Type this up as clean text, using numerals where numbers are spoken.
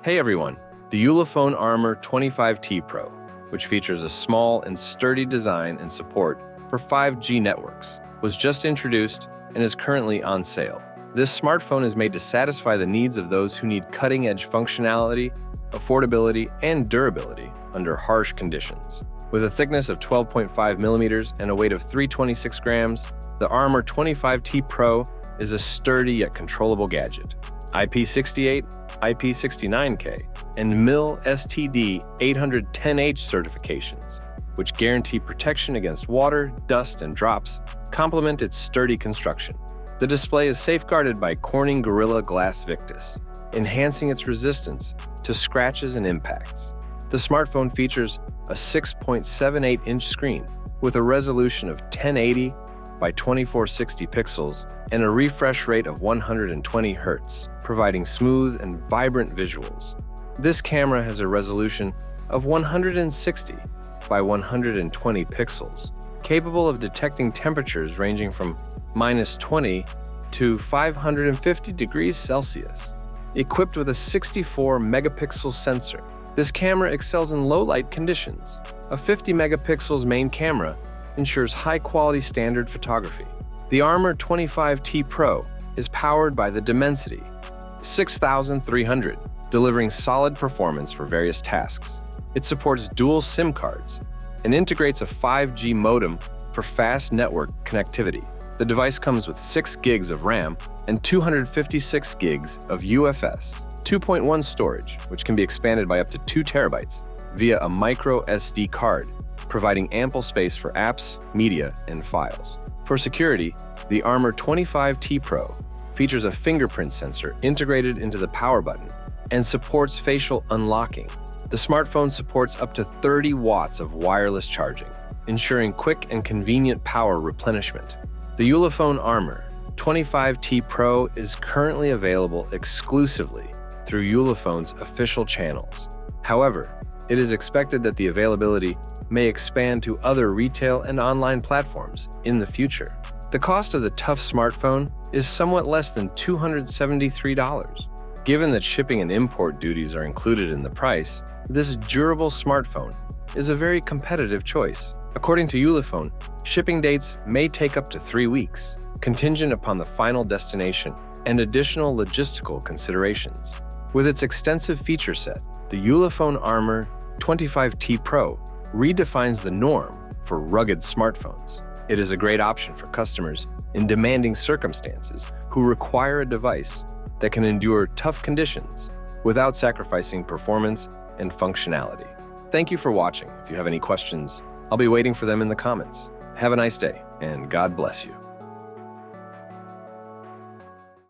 Hey everyone, the Ulefone Armor 25T Pro, which features a small and sturdy design and support for 5G networks, was just introduced and is currently on sale. This smartphone is made to satisfy the needs of those who need cutting-edge functionality, affordability, and durability under harsh conditions. With a thickness of 12.5 millimeters and a weight of 326 grams, the Armor 25T Pro is a sturdy yet controllable gadget. IP68, IP69K, and MIL STD 810H certifications, which guarantee protection against water, dust, and drops, complement its sturdy construction. The display is safeguarded by Corning Gorilla Glass Victus, enhancing its resistance to scratches and impacts. The smartphone features a 6.78-inch screen with a resolution of 1080 by 2460 pixels and a refresh rate of 120 Hz, providing smooth and vibrant visuals. This camera has a resolution of 160 by 120 pixels, capable of detecting temperatures ranging from -20 to 550 degrees Celsius. Equipped with a 64-megapixel sensor, this camera excels in low-light conditions. A 50-megapixels main camera ensures high-quality standard photography. The Armor 25T Pro is powered by the Dimensity 6300, delivering solid performance for various tasks. It supports dual SIM cards and integrates a 5G modem for fast network connectivity. The device comes with 6 gigs of RAM and 256 gigs of UFS 2.1 storage, which can be expanded by up to 2 terabytes via a microSD card, providing ample space for apps, media, and files. For security, the Armor 25T Pro features a fingerprint sensor integrated into the power button and supports facial unlocking. The smartphone supports up to 30 watts of wireless charging, ensuring quick and convenient power replenishment. The Ulefone Armor 25T Pro is currently available exclusively through Ulefone's official channels. However, it is expected that the availability may expand to other retail and online platforms in the future. The cost of the tough smartphone is somewhat less than $273. Given that shipping and import duties are included in the price, this durable smartphone is a very competitive choice. According to Ulefone, shipping dates may take up to 3 weeks, contingent upon the final destination and additional logistical considerations. With its extensive feature set, the Ulefone Armor 25T Pro redefines the norm for rugged smartphones. It is a great option for customers in demanding circumstances who require a device that can endure tough conditions without sacrificing performance and functionality. Thank you for watching. If you have any questions, I'll be waiting for them in the comments. Have a nice day, and God bless you.